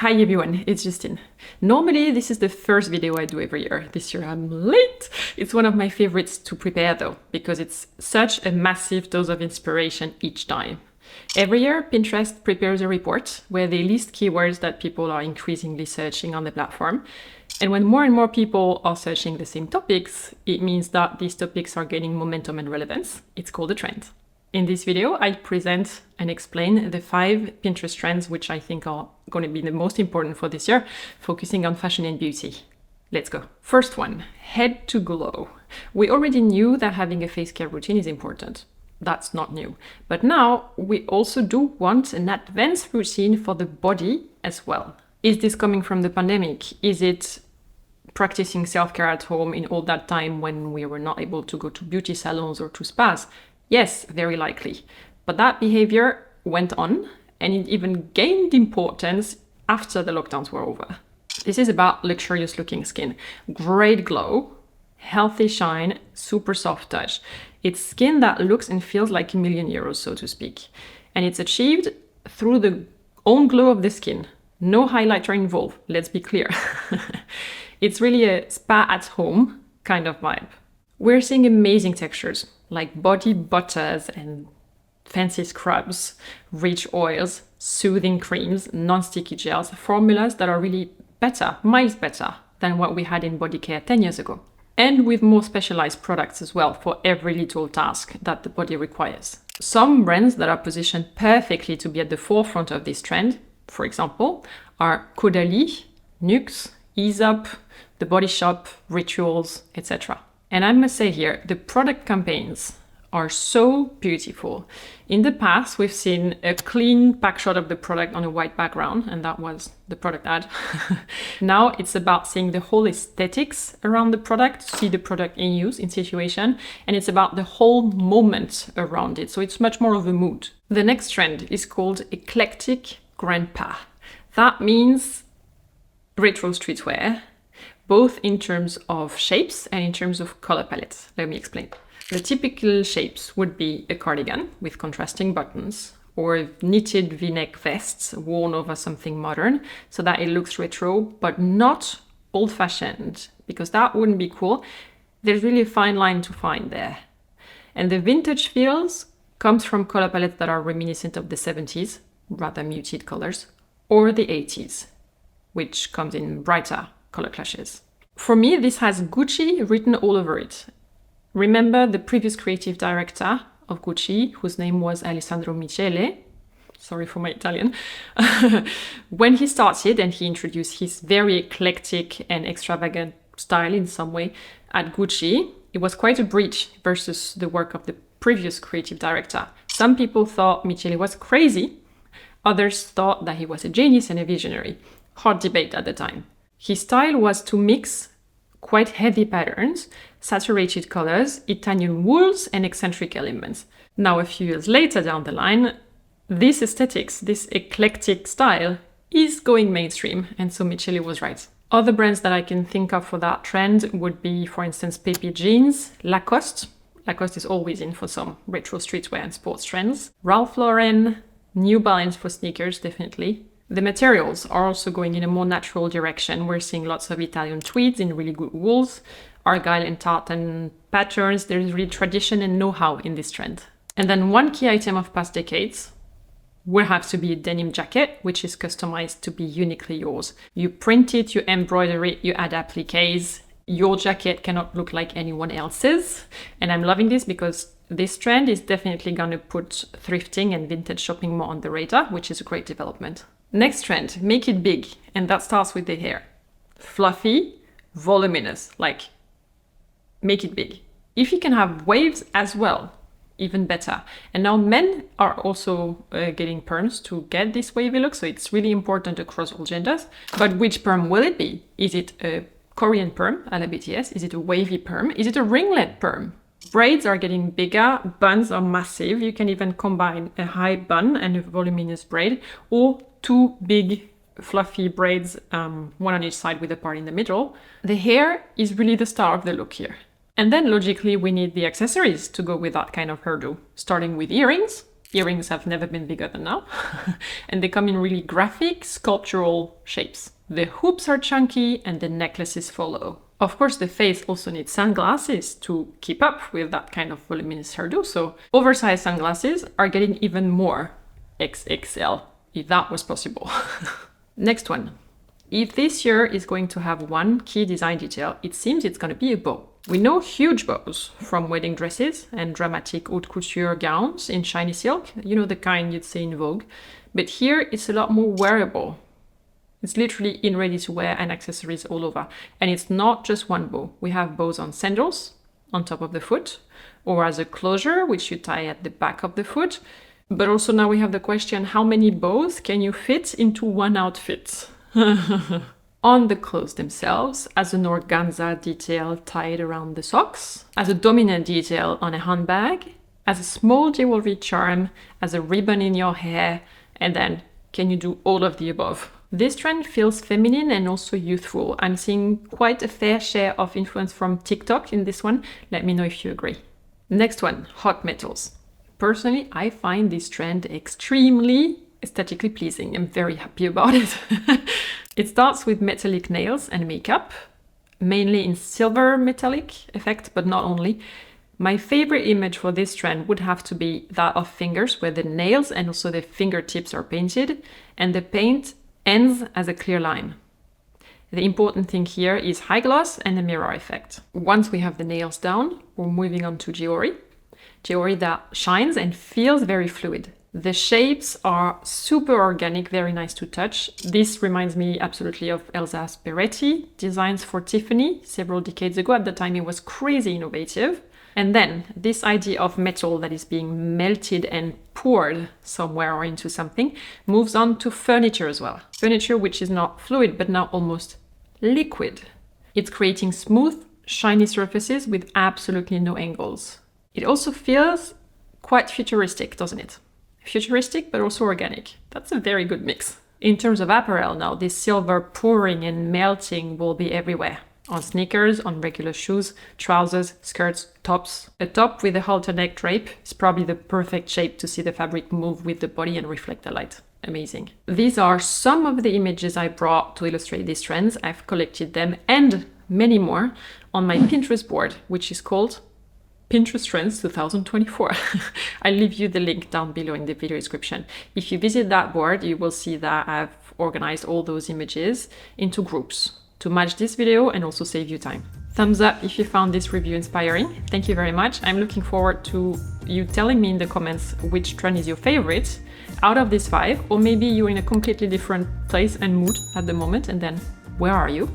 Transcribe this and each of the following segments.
Hi everyone, it's Justine. Normally this is the first video I do every year. This year I'm late. It's one of my favorites to prepare though, because it's such a massive dose of inspiration each time. Every year Pinterest prepares a report where they list keywords that people are increasingly searching on the platform. And when more and more people are searching the same topics, it means that these topics are gaining momentum and relevance. It's called a trend. In this video, I present and explain the 5 Pinterest trends which I think are going to be the most important for this year, focusing on fashion and beauty. Let's go. First one, head to glow. We already knew that having a face care routine is important. That's not new. But now we also do want an advanced routine for the body as well. Is this coming from the pandemic? Is it practicing self-care at home in all that time when we were not able to go to beauty salons or to spas? Yes, very likely. But that behavior went on and it even gained importance after the lockdowns were over. This is about luxurious looking skin. Great glow, healthy shine, super soft touch. It's skin that looks and feels like €1,000,000, so to speak. And it's achieved through the own glow of the skin. No highlighter involved, let's be clear. It's really a spa at home kind of vibe. We're seeing amazing textures like body butters and fancy scrubs, rich oils, soothing creams, non-sticky gels, formulas that are really better, miles better than what we had in body care 10 years ago. And with more specialized products as well for every little task that the body requires. Some brands that are positioned perfectly to be at the forefront of this trend, for example, are Caudalie, Nuxe, Ease Up, The Body Shop, Rituals, etc. And I must say here, the product campaigns are so beautiful. In the past, we've seen a clean pack shot of the product on a white background, and that was the product ad. Now it's about seeing the whole aesthetics around the product, see the product in use, in situation, and it's about the whole moment around it. So it's much more of a mood. The next trend is called Eclectic Grandpa. That means retro streetwear, both in terms of shapes and in terms of color palettes. Let me explain. The typical shapes would be a cardigan with contrasting buttons or knitted v-neck vests worn over something modern so that it looks retro but not old-fashioned, because that wouldn't be cool. There's really a fine line to find there. And the vintage feels comes from color palettes that are reminiscent of the 70s, rather muted colors, or the 80s, which comes in brighter color clashes. For me, this has Gucci written all over it. Remember the previous creative director of Gucci, whose name was Alessandro Michele? Sorry for my Italian. When he started and he introduced his very eclectic and extravagant style in some way at Gucci, it was quite a breach versus the work of the previous creative director. Some people thought Michele was crazy. Others thought that he was a genius and a visionary. Hot debate at the time. His style was to mix quite heavy patterns, saturated colors, Italian wools, and eccentric elements. Now, a few years later down the line, this aesthetics, this eclectic style, is going mainstream, and so Michele was right. Other brands that I can think of for that trend would be, for instance, Pepe Jeans, Lacoste. Lacoste is always in for some retro streetwear and sports trends. Ralph Lauren, New Balance for sneakers, definitely. The materials are also going in a more natural direction. We're seeing lots of Italian tweeds in really good wools, argyle and tartan patterns. There's really tradition and know-how in this trend. And then one key item of past decades will have to be a denim jacket, which is customized to be uniquely yours. You print it, you embroider it, you add appliques. Your jacket cannot look like anyone else's. And I'm loving this because this trend is definitely going to put thrifting and vintage shopping more on the radar, which is a great development. Next trend, make it big, and that starts with the hair. Fluffy, voluminous, like make it big. If you can have waves as well, even better. And now men are also getting perms to get this wavy look, so it's really important across all genders. But which perm will it be? Is it a Korean perm, a la BTS? Is it a wavy perm? Is it a ringlet perm? Braids are getting bigger, buns are massive. You can even combine a high bun and a voluminous braid, or 2 big fluffy braids, one on each side with a part in the middle. The hair is really the star of the look here. And then logically we need the accessories to go with that kind of hairdo, starting with earrings. Earrings have never been bigger than now. And they come in really graphic, sculptural shapes. The hoops are chunky and the necklaces follow. Of course, the face also needs sunglasses to keep up with that kind of voluminous hairdo, so oversized sunglasses are getting even more XXL, if that was possible. Next one. If this year is going to have one key design detail, it seems it's going to be a bow. We know huge bows from wedding dresses and dramatic haute couture gowns in shiny silk, you know, the kind you'd see in Vogue, but here it's a lot more wearable. It's literally in ready-to-wear and accessories all over. And it's not just one bow. We have bows on sandals, on top of the foot, or as a closure, which you tie at the back of the foot. But also now we have the question, how many bows can you fit into one outfit? On the clothes themselves, as an organza detail tied around the socks, as a dominant detail on a handbag, as a small jewelry charm, as a ribbon in your hair, and then can you do all of the above? This trend feels feminine and also youthful. I'm seeing quite a fair share of influence from TikTok in this one. Let me know if you agree. Next one, hot metals. Personally, I find this trend extremely aesthetically pleasing. I'm very happy about it. It starts with metallic nails and makeup, mainly in silver metallic effect, but not only. My favorite image for this trend would have to be that of fingers, where the nails and also the fingertips are painted, and the paint ends as a clear line. The important thing here is high gloss and a mirror effect. Once we have the nails down, we're moving on to jewelry. Jewelry that shines and feels very fluid. The shapes are super organic, very nice to touch. This reminds me absolutely of Elsa Peretti designs for Tiffany several decades ago. At the time, it was crazy innovative. And then this idea of metal that is being melted and poured somewhere or into something moves on to furniture as well. Furniture which is not fluid, but now almost liquid. It's creating smooth, shiny surfaces with absolutely no angles. It also feels quite futuristic, doesn't it? Futuristic, but also organic. That's a very good mix. In terms of apparel now, this silver pouring and melting will be everywhere. On sneakers, on regular shoes, trousers, skirts, tops. A top with a halter neck drape is probably the perfect shape to see the fabric move with the body and reflect the light. Amazing. These are some of the images I brought to illustrate these trends. I've collected them and many more on my Pinterest board, which is called Pinterest Trends 2024. I'll leave you the link down below in the video description. If you visit that board, you will see that I've organized all those images into groups to match this video and also save you time. Thumbs up if you found this review inspiring. Thank you very much. I'm looking forward to you telling me in the comments which trend is your favorite out of these 5, or maybe you're in a completely different place and mood at the moment, and then where are you?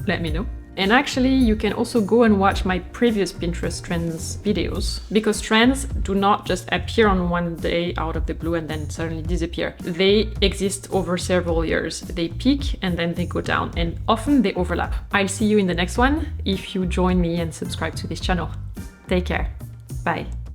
Let me know. And actually, you can also go and watch my previous Pinterest trends videos, because trends do not just appear on one day out of the blue and then suddenly disappear. They exist over several years. They peak and then they go down, and often they overlap. I'll see you in the next one if you join me and subscribe to this channel. Take care. Bye.